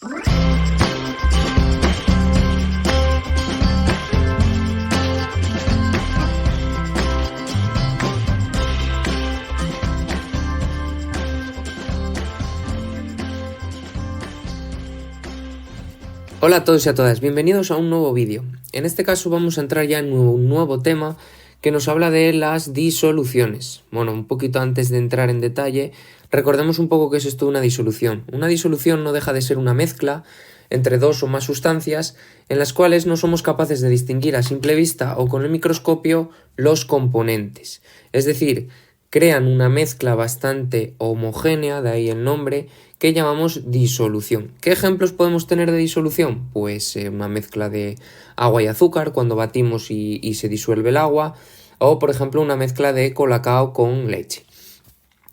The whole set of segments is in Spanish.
Hola a todos y a todas, bienvenidos a un nuevo vídeo. En este caso vamos a entrar ya en un nuevo tema que nos habla de las disoluciones. Bueno, un poquito antes de entrar en detalle, recordemos un poco qué es esto de una disolución. Una disolución no deja de ser una mezcla entre dos o más sustancias en las cuales no somos capaces de distinguir a simple vista o con el microscopio los componentes. Es decir, crean una mezcla bastante homogénea, de ahí el nombre, que llamamos disolución. ¿Qué ejemplos podemos tener de disolución? Pues una mezcla de agua y azúcar cuando batimos y se disuelve el agua, o por ejemplo una mezcla de colacao con leche.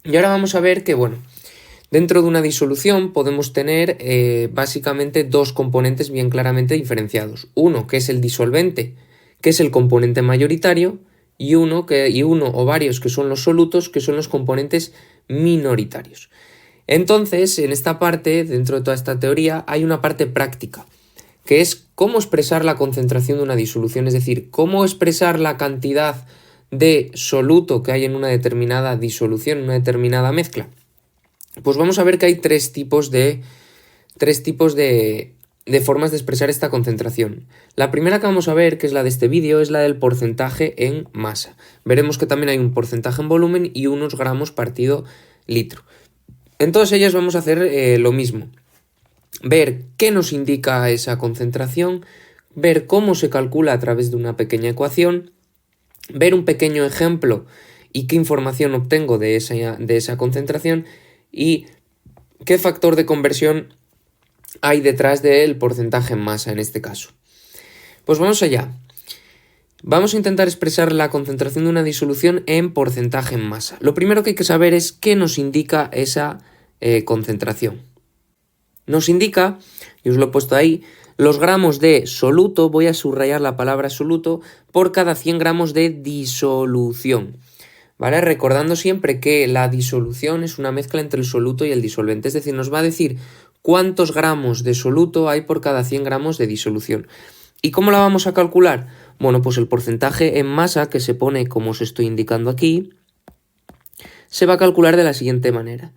Y ahora vamos a ver que, bueno, dentro de una disolución podemos tener básicamente dos componentes bien claramente diferenciados. Uno que es el disolvente, que es el componente mayoritario, y uno o varios que son los solutos, que son los componentes minoritarios. Entonces, en esta parte, dentro de toda esta teoría, hay una parte práctica, que es cómo expresar la concentración de una disolución, es decir, cómo expresar la cantidad de soluto que hay en una determinada disolución, en una determinada mezcla. Pues vamos a ver que hay tres tipos de formas de expresar esta concentración. La primera que vamos a ver, que es la de este vídeo, es la del porcentaje en masa. Veremos que también hay un porcentaje en volumen y unos gramos partido litro. En todas ellas vamos a hacer lo mismo. Ver qué nos indica esa concentración, ver cómo se calcula a través de una pequeña ecuación, ver un pequeño ejemplo y qué información obtengo de esa concentración y qué factor de conversión hay detrás del porcentaje en masa en este caso. Pues vamos allá. Vamos a intentar expresar la concentración de una disolución en porcentaje en masa. Lo primero que hay que saber es qué nos indica esa concentración. Nos indica, y os lo he puesto ahí, los gramos de soluto, voy a subrayar la palabra soluto, por cada 100 gramos de disolución. ¿Vale? Recordando siempre que la disolución es una mezcla entre el soluto y el disolvente, es decir, nos va a decir cuántos gramos de soluto hay por cada 100 gramos de disolución. ¿Y cómo la vamos a calcular? Bueno, pues el porcentaje en masa, que se pone como os estoy indicando aquí, se va a calcular de la siguiente manera.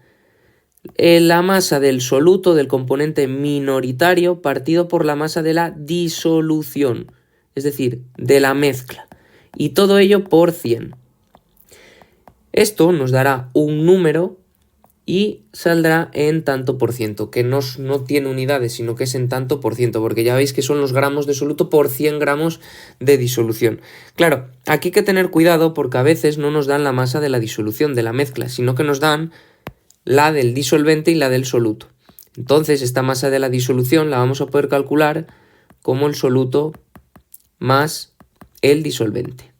La masa del soluto, del componente minoritario, partido por la masa de la disolución, es decir, de la mezcla. Y todo ello por 100. Esto nos dará un número y saldrá en tanto por ciento, que no tiene unidades, sino que es en tanto por ciento, porque ya veis que son los gramos de soluto por 100 gramos de disolución. Claro, aquí hay que tener cuidado porque a veces no nos dan la masa de la disolución, de la mezcla, sino que nos dan la del disolvente y la del soluto. Entonces, esta masa de la disolución la vamos a poder calcular como el soluto más el disolvente.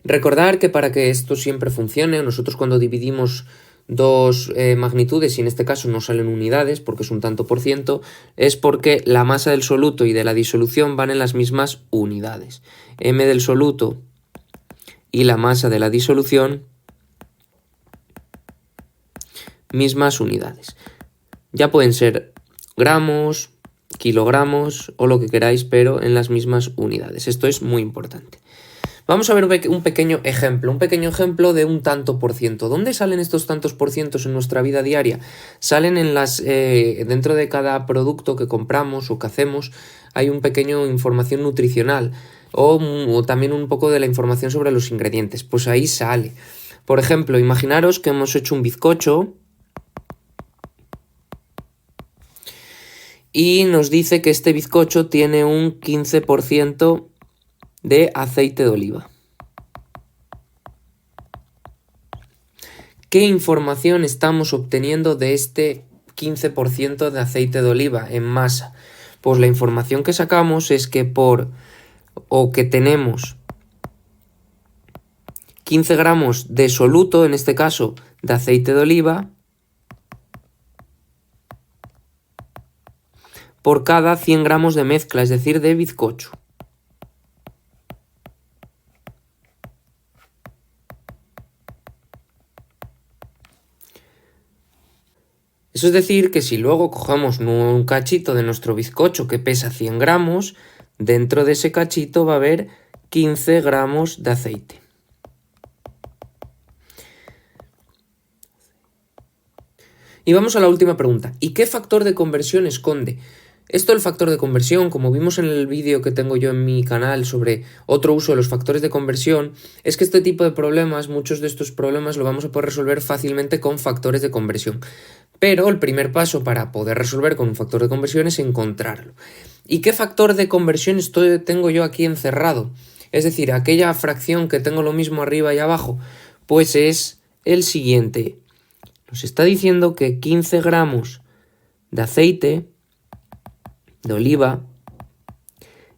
Recordar que para que esto siempre funcione, nosotros cuando dividimos dos magnitudes, y en este caso no salen unidades porque es un tanto por ciento, es porque la masa del soluto y de la disolución van en las mismas unidades. M del soluto y la masa de la disolución, mismas unidades. Ya pueden ser gramos, kilogramos o lo que queráis, pero en las mismas unidades. Esto es muy importante. Vamos a ver un pequeño ejemplo de un tanto por ciento. ¿Dónde salen estos tantos por cientos en nuestra vida diaria? Salen dentro de cada producto que compramos o que hacemos, hay un pequeño información nutricional o también un poco de la información sobre los ingredientes. Pues ahí sale. Por ejemplo, imaginaros que hemos hecho un bizcocho y nos dice que este bizcocho tiene un 15% de aceite de oliva. ¿Qué información estamos obteniendo de este 15% de aceite de oliva en masa? Pues la información que sacamos es que que tenemos 15 gramos de soluto, en este caso de aceite de oliva, por cada 100 gramos de mezcla, es decir, de bizcocho. Eso es decir, que si luego cogemos un cachito de nuestro bizcocho que pesa 100 gramos, dentro de ese cachito va a haber 15 gramos de aceite. Y vamos a la última pregunta. ¿Y qué factor de conversión esconde? Esto del factor de conversión, como vimos en el vídeo que tengo yo en mi canal sobre otro uso de los factores de conversión, es que este tipo de problemas, muchos de estos problemas lo vamos a poder resolver fácilmente con factores de conversión. Pero el primer paso para poder resolver con un factor de conversión es encontrarlo. ¿Y qué factor de conversión tengo yo aquí encerrado? Es decir, aquella fracción que tengo lo mismo arriba y abajo, pues es el siguiente. Nos está diciendo que 15 gramos de aceite de oliva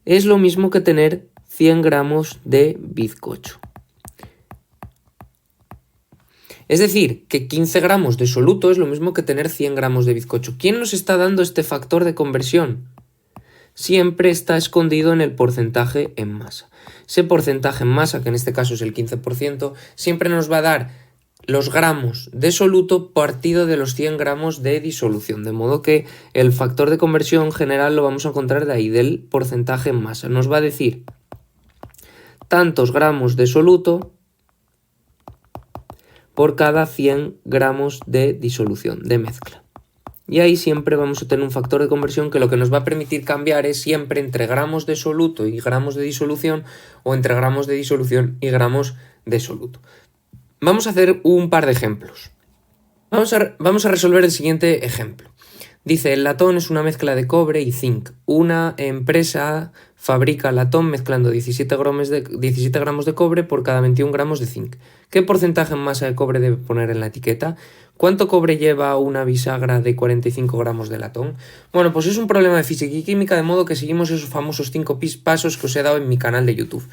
es lo mismo que tener 100 gramos de bizcocho. Es decir, que 15 gramos de soluto es lo mismo que tener 100 gramos de bizcocho. ¿Quién nos está dando este factor de conversión? Siempre está escondido en el porcentaje en masa. Ese porcentaje en masa, que en este caso es el 15%, siempre nos va a dar los gramos de soluto partido de los 100 gramos de disolución. De modo que el factor de conversión general lo vamos a encontrar de ahí, del porcentaje en masa. Nos va a decir tantos gramos de soluto por cada 100 gramos de disolución, de mezcla. Y ahí siempre vamos a tener un factor de conversión que lo que nos va a permitir cambiar es siempre entre gramos de soluto y gramos de disolución, o entre gramos de disolución y gramos de soluto. Vamos a hacer un par de ejemplos. Vamos a resolver el siguiente ejemplo. Dice, el latón es una mezcla de cobre y zinc. Una empresa fabrica latón mezclando 17 gramos de cobre por cada 21 gramos de zinc. ¿Qué porcentaje en masa de cobre debe poner en la etiqueta? ¿Cuánto cobre lleva una bisagra de 45 gramos de latón? Bueno, pues es un problema de física y química, de modo que seguimos esos famosos 5 pasos que os he dado en mi canal de YouTube.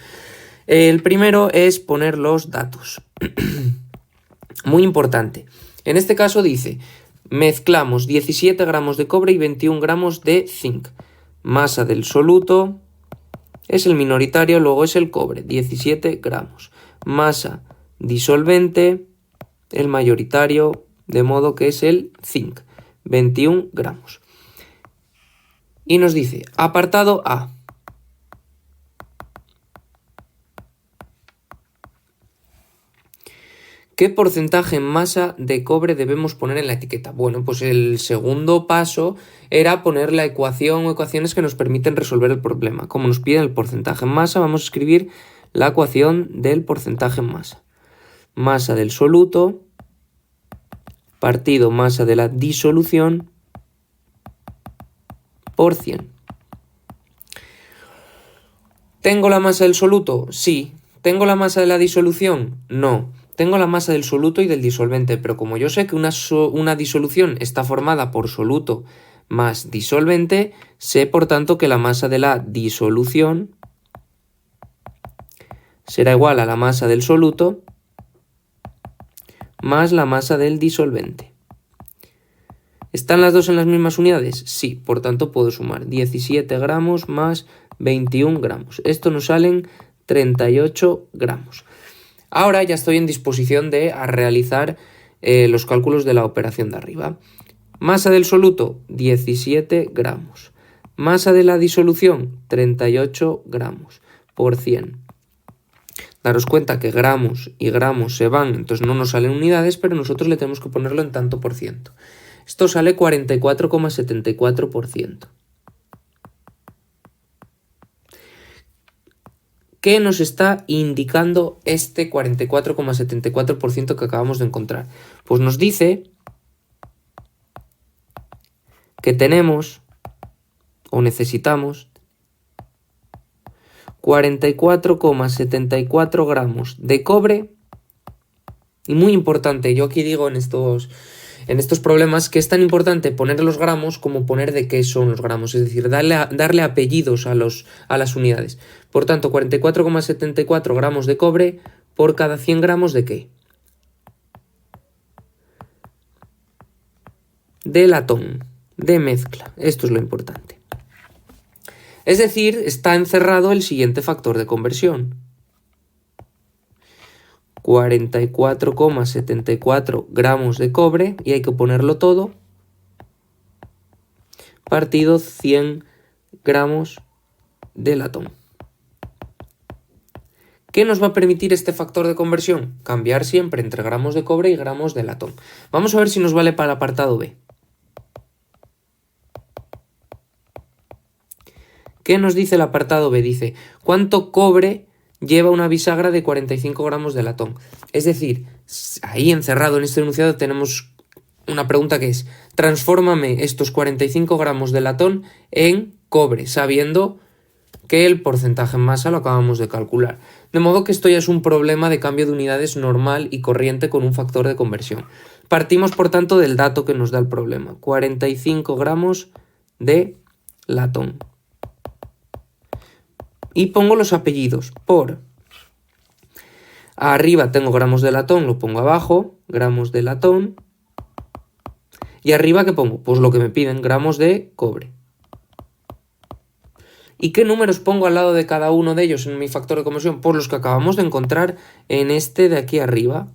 El primero es poner los datos. Muy importante. En este caso dice, mezclamos 17 gramos de cobre y 21 gramos de zinc. Masa del soluto es el minoritario, luego es el cobre, 17 gramos. Masa disolvente, el mayoritario, de modo que es el zinc, 21 gramos. Y nos dice, apartado A. ¿Qué porcentaje en masa de cobre debemos poner en la etiqueta? Bueno, pues el segundo paso era poner la ecuación o ecuaciones que nos permiten resolver el problema. Como nos piden el porcentaje en masa, vamos a escribir la ecuación del porcentaje en masa. Masa del soluto partido masa de la disolución por 100. ¿Tengo la masa del soluto? Sí. ¿Tengo la masa de la disolución? No. Tengo la masa del soluto y del disolvente, pero como yo sé que una disolución está formada por soluto más disolvente, sé por tanto que la masa de la disolución será igual a la masa del soluto más la masa del disolvente. ¿Están las dos en las mismas unidades? Sí, por tanto puedo sumar 17 gramos más 21 gramos. Esto nos salen 38 gramos. Ahora ya estoy en disposición de realizar los cálculos de la operación de arriba. Masa del soluto, 17 gramos. Masa de la disolución, 38 gramos por 100. Daros cuenta que gramos y gramos se van, entonces no nos salen unidades, pero nosotros le tenemos que ponerlo en tanto por ciento. Esto sale 44,74%. ¿Qué nos está indicando este 44,74% que acabamos de encontrar? Pues nos dice que tenemos o necesitamos 44,74 gramos de cobre. Y muy importante, yo aquí digo en estos problemas que es tan importante poner los gramos como poner de qué son los gramos, es decir, darle apellidos a las unidades. Por tanto, 44,74 gramos de cobre por cada 100 gramos de ¿qué? De latón, de mezcla. Esto es lo importante. Es decir, está encerrado el siguiente factor de conversión. 44,74 gramos de cobre, y hay que ponerlo todo, partido 100 gramos de latón. ¿Qué nos va a permitir este factor de conversión? Cambiar siempre entre gramos de cobre y gramos de latón. Vamos a ver si nos vale para el apartado B. ¿Qué nos dice el apartado B? Dice, ¿cuánto cobre lleva una bisagra de 45 gramos de latón? Es decir, ahí encerrado en este enunciado tenemos una pregunta que es, transfórmame estos 45 gramos de latón en cobre, sabiendo que el porcentaje en masa lo acabamos de calcular. De modo que esto ya es un problema de cambio de unidades normal y corriente con un factor de conversión. Partimos, por tanto, del dato que nos da el problema. 45 gramos de latón. Y pongo los apellidos por... Arriba tengo gramos de latón, lo pongo abajo, gramos de latón. Y arriba, ¿qué pongo? Pues lo que me piden, gramos de cobre. ¿Y qué números pongo al lado de cada uno de ellos en mi factor de conversión? Pues los que acabamos de encontrar en este de aquí arriba.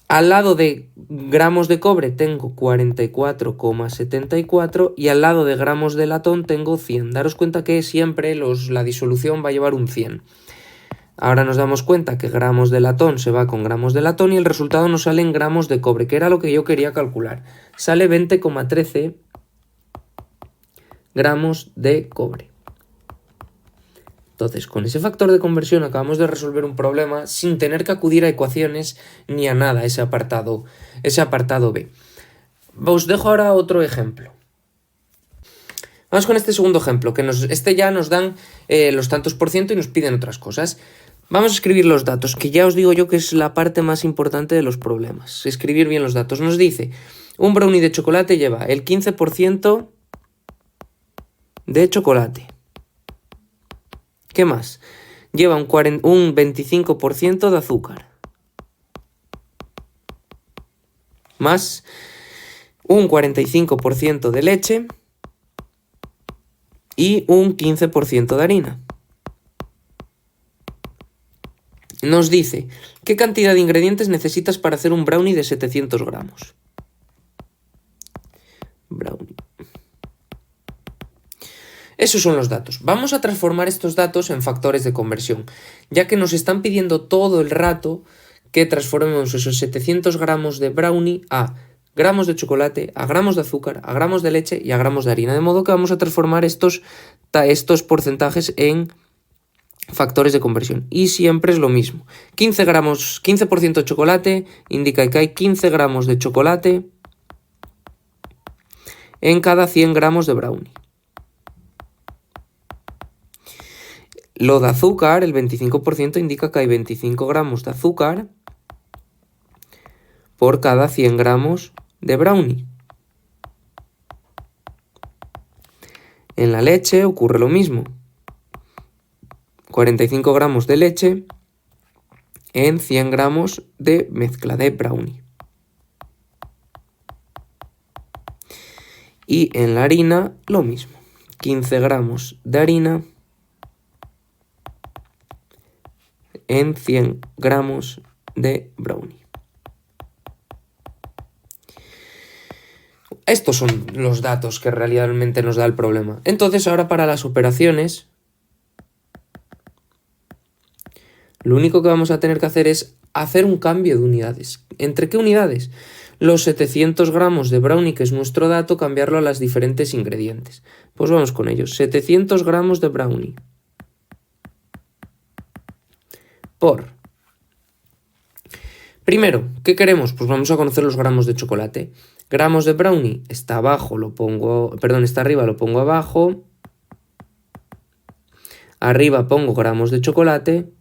Al lado de gramos de cobre tengo 44,74 y al lado de gramos de latón tengo 100. Daros cuenta que siempre la disolución va a llevar un 100. Ahora nos damos cuenta que gramos de latón se va con gramos de latón y el resultado nos sale en gramos de cobre, que era lo que yo quería calcular. Sale 20,13 gramos de cobre. Entonces, con ese factor de conversión acabamos de resolver un problema sin tener que acudir a ecuaciones ni a nada, ese apartado B. Os dejo ahora otro ejemplo. Vamos con este segundo ejemplo, que ya nos dan los tantos por ciento y nos piden otras cosas. Vamos a escribir los datos, que ya os digo yo que es la parte más importante de los problemas. Escribir bien los datos. Nos dice, un brownie de chocolate lleva el 15% de chocolate. ¿Qué más? Lleva un 25% de azúcar. Más un 45% de leche y un 15% de harina. Nos dice, ¿qué cantidad de ingredientes necesitas para hacer un brownie de 700 gramos? Brownie. Esos son los datos. Vamos a transformar estos datos en factores de conversión, ya que nos están pidiendo todo el rato que transformemos esos 700 gramos de brownie a gramos de chocolate, a gramos de azúcar, a gramos de leche y a gramos de harina. De modo que vamos a transformar estos porcentajes en factores de conversión. Y siempre es lo mismo. 15% de chocolate indica que hay 15 gramos de chocolate en cada 100 gramos de brownie. Lo de azúcar, el 25%, indica que hay 25 gramos de azúcar por cada 100 gramos de brownie. En la leche ocurre lo mismo. 45 gramos de leche en 100 gramos de mezcla de brownie. Y en la harina lo mismo. 15 gramos de harina en 100 gramos de brownie. Estos son los datos que realmente nos da el problema. Entonces, ahora para las operaciones, lo único que vamos a tener que hacer es hacer un cambio de unidades. ¿Entre qué unidades? Los 700 gramos de brownie, que es nuestro dato, cambiarlo a los diferentes ingredientes. Pues vamos con ellos. 700 gramos de brownie por... Primero, ¿qué queremos? Pues vamos a conocer los gramos de chocolate. Gramos de brownie está abajo, está arriba, lo pongo abajo. Arriba pongo gramos de chocolate.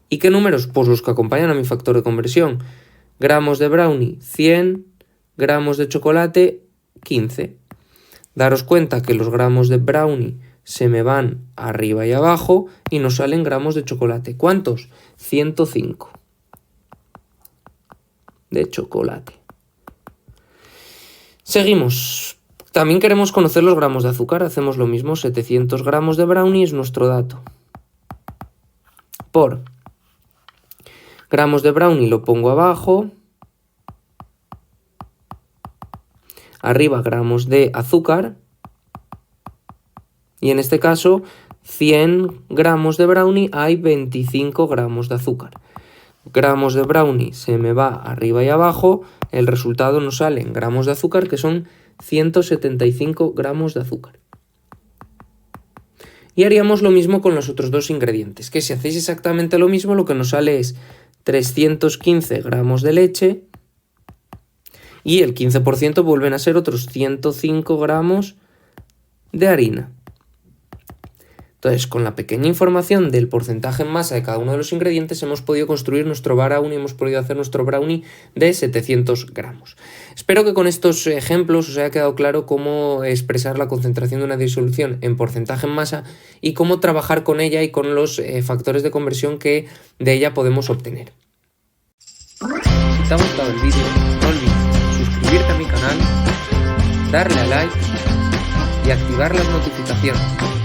¿Y qué números? Pues los que acompañan a mi factor de conversión. Gramos de brownie, 100. Gramos de chocolate, 15. Daros cuenta que los gramos de brownie se me van arriba y abajo y nos salen gramos de chocolate. ¿Cuántos? 105 de chocolate. Seguimos. También queremos conocer los gramos de azúcar. Hacemos lo mismo. 700 gramos de brownie es nuestro dato. Por gramos de brownie lo pongo abajo. arriba gramos de azúcar y en este caso 100 gramos de brownie hay 25 gramos de azúcar. Gramos de brownie se me va arriba y abajo, el resultado nos sale en gramos de azúcar que son 175 gramos de azúcar. Y haríamos lo mismo con los otros dos ingredientes, que si hacéis exactamente lo mismo lo que nos sale es 315 gramos de leche y el 15% vuelven a ser otros 105 gramos de harina. Entonces, con la pequeña información del porcentaje en masa de cada uno de los ingredientes hemos podido construir nuestro brownie, hemos podido hacer nuestro brownie de 700 gramos. Espero que con estos ejemplos os haya quedado claro cómo expresar la concentración de una disolución en porcentaje en masa y cómo trabajar con ella y con los factores de conversión que de ella podemos obtener. Si te ha gustado el vídeo, no olvides suscribirte a mi canal, darle a like y activar las notificaciones.